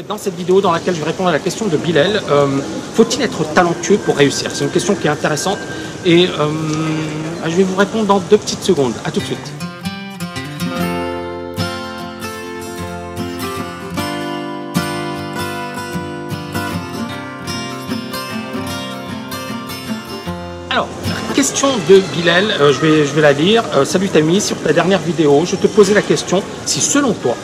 Dans cette vidéo dans laquelle je vais répondre à la question de Bilal, faut-il être talentueux pour réussir? C'est une question qui est intéressante et je vais vous répondre dans 2 petites secondes. À tout de suite. Alors, question de Bilal, je vais la lire. Salut Tammy, sur ta dernière vidéo, je te posais la question si selon toi,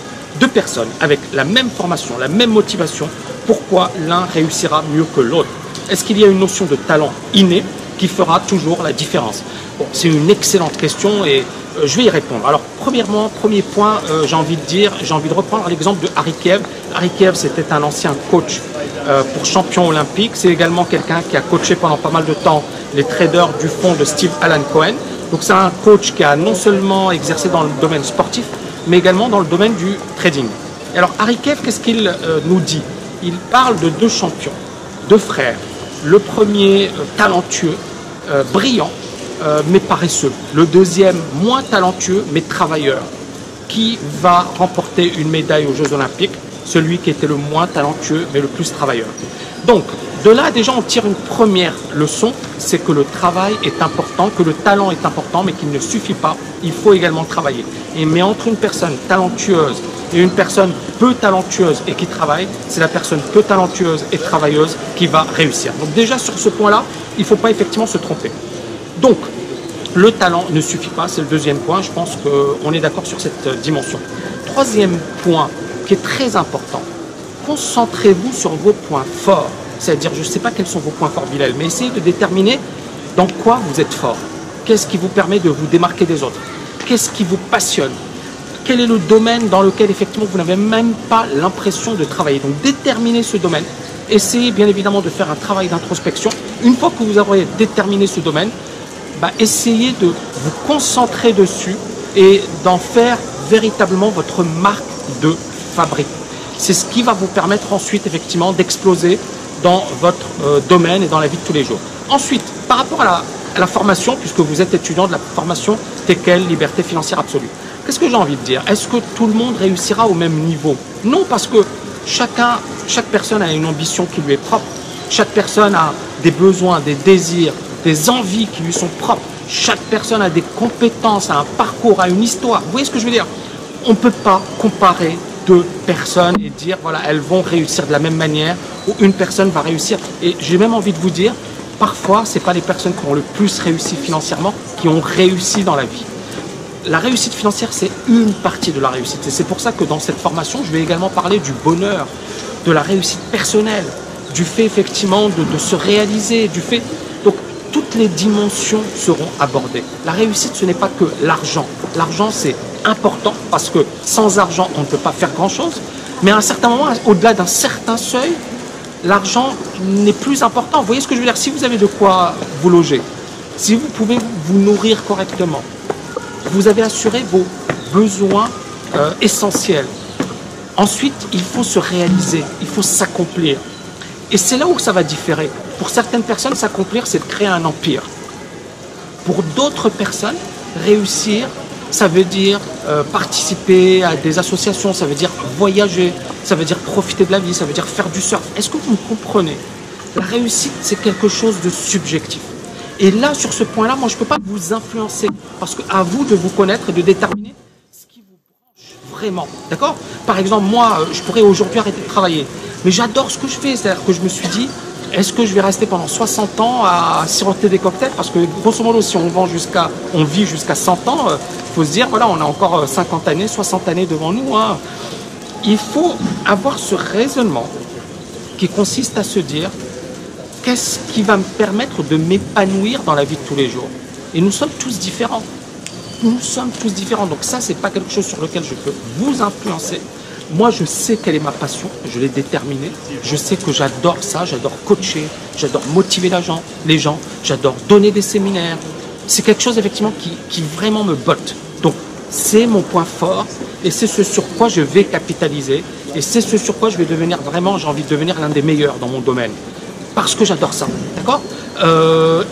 2 personnes avec la même formation, la même motivation, pourquoi l'un réussira mieux que l'autre? Est-ce qu'il y a une notion de talent inné qui fera toujours la différence? Bon, c'est une excellente question et je vais y répondre. Alors, premièrement, premier point, j'ai envie de reprendre l'exemple de Harry Kiev. Harry Kiev, c'était un ancien coach pour champion olympique. C'est également quelqu'un qui a coaché pendant pas mal de temps les traders du fonds de Steve Alan Cohen. Donc, c'est un coach qui a non seulement exercé dans le domaine sportif, mais également dans le domaine du trading. Et alors, Harry Kiev, qu'est-ce qu'il nous dit? Il parle de 2 champions, 2 frères. Le premier, talentueux, brillant, mais paresseux. Le deuxième, moins talentueux, mais travailleur. Qui va remporter une médaille aux Jeux Olympiques? Celui qui était le moins talentueux, mais le plus travailleur. Donc, de là, déjà, on tire une première leçon, c'est que le travail est important, que le talent est important, mais qu'il ne suffit pas, il faut également travailler. Mais entre une personne talentueuse et une personne peu talentueuse et qui travaille, c'est la personne peu talentueuse et travailleuse qui va réussir. Donc déjà, sur ce point-là, il ne faut pas effectivement se tromper. Donc, le talent ne suffit pas, c'est le deuxième point, je pense qu'on est d'accord sur cette dimension. Troisième point, qui est très important, concentrez-vous sur vos points forts. C'est-à-dire, je ne sais pas quels sont vos points forts, Bilal, mais essayez de déterminer dans quoi vous êtes fort. Qu'est-ce qui vous permet de vous démarquer des autres? Qu'est-ce qui vous passionne? Quel est le domaine dans lequel, effectivement, vous n'avez même pas l'impression de travailler? Donc, déterminez ce domaine. Essayez, bien évidemment, de faire un travail d'introspection. Une fois que vous aurez déterminé ce domaine, essayez de vous concentrer dessus et d'en faire véritablement votre marque de fabrique. C'est ce qui va vous permettre ensuite, effectivement, d'exploser dans votre domaine et dans la vie de tous les jours. Ensuite, par rapport à la formation, puisque vous êtes étudiant de la formation TKL, Liberté Financière Absolue, qu'est-ce que j'ai envie de dire? Est-ce que tout le monde réussira au même niveau? Non, parce que chaque personne a une ambition qui lui est propre. Chaque personne a des besoins, des désirs, des envies qui lui sont propres. Chaque personne a des compétences, a un parcours, a une histoire. Vous voyez ce que je veux dire? On ne peut pas comparer 2 personnes et dire, voilà, elles vont réussir de la même manière ou une personne va réussir. Et j'ai même envie de vous dire, parfois, ce n'est pas les personnes qui ont le plus réussi financièrement qui ont réussi dans la vie. La réussite financière, c'est une partie de la réussite. Et c'est pour ça que dans cette formation, je vais également parler du bonheur, de la réussite personnelle, du fait effectivement de se réaliser, du fait... Donc, toutes les dimensions seront abordées. La réussite, ce n'est pas que l'argent. L'argent, c'est important parce que sans argent, on ne peut pas faire grand-chose. Mais à un certain moment, au-delà d'un certain seuil, l'argent n'est plus important. Vous voyez ce que je veux dire? Si vous avez de quoi vous loger, si vous pouvez vous nourrir correctement, vous avez assuré vos besoins essentiels. Ensuite, il faut se réaliser, il faut s'accomplir. Et c'est là où ça va différer. Pour certaines personnes, s'accomplir, c'est de créer un empire. Pour d'autres personnes, réussir, ça veut dire participer à des associations, ça veut dire voyager, ça veut dire profiter de la vie, ça veut dire faire du surf. Est-ce que vous me comprenez? La réussite, c'est quelque chose de subjectif. Et là, sur ce point-là, moi, je ne peux pas vous influencer parce qu'à vous de vous connaître et de déterminer ce qui vous branche vraiment. D'accord? Par exemple, moi, je pourrais aujourd'hui arrêter de travailler. Mais j'adore ce que je fais. C'est-à-dire que je me suis dit, est-ce que je vais rester pendant 60 ans à siroter des cocktails? Parce que grosso modo, si on vit jusqu'à 100 ans, il faut se dire, voilà, on a encore 50 années, 60 années devant nous. Hein. Il faut avoir ce raisonnement qui consiste à se dire, qu'est-ce qui va me permettre de m'épanouir dans la vie de tous les jours? Et nous sommes tous différents. Nous sommes tous différents. Donc ça, ce n'est pas quelque chose sur lequel je peux vous influencer. Moi, je sais quelle est ma passion, je l'ai déterminée. Je sais que j'adore ça, j'adore coacher, j'adore motiver les gens, j'adore donner des séminaires. C'est quelque chose, effectivement, qui vraiment me botte. Donc, c'est mon point fort et c'est ce sur quoi je vais capitaliser. Et c'est ce sur quoi je vais devenir vraiment, j'ai envie de devenir l'un des meilleurs dans mon domaine. Parce que j'adore ça, d'accord?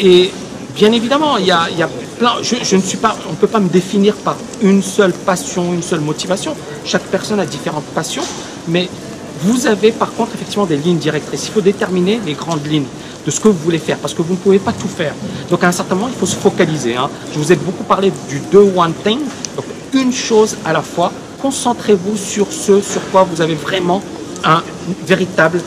Et bien évidemment, il y a plein. Je ne suis pas, on ne peut pas me définir par une seule passion, une seule motivation. Chaque personne a différentes passions, mais Vous avez par contre effectivement des lignes directrices. Il faut déterminer les grandes lignes de ce que vous voulez faire parce que vous ne pouvez pas tout faire. Donc à un certain moment, il faut se focaliser. Hein. Je vous ai beaucoup parlé du do one thing, donc une chose à la fois. Concentrez-vous sur ce sur quoi vous avez vraiment un véritable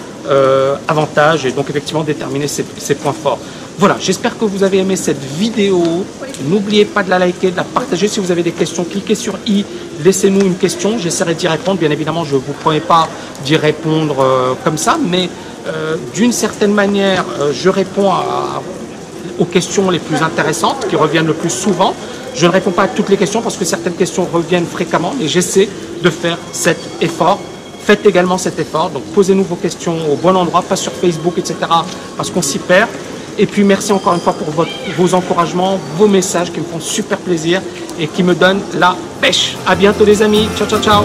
avantage et donc effectivement déterminer ses points forts. Voilà, j'espère que vous avez aimé cette vidéo. N'oubliez pas de la liker, de la partager. Si vous avez des questions, cliquez sur i, laissez-nous une question. J'essaierai d'y répondre. Bien évidemment, je ne vous promets pas d'y répondre comme ça, mais d'une certaine manière, je réponds aux questions les plus intéressantes qui reviennent le plus souvent. Je ne réponds pas à toutes les questions parce que certaines questions reviennent fréquemment, mais j'essaie de faire cet effort. Faites également cet effort, donc posez-nous vos questions au bon endroit, pas sur Facebook, etc., parce qu'on s'y perd. Et puis merci encore une fois pour vos encouragements, vos messages qui me font super plaisir et qui me donnent la pêche. À bientôt les amis, ciao ciao ciao.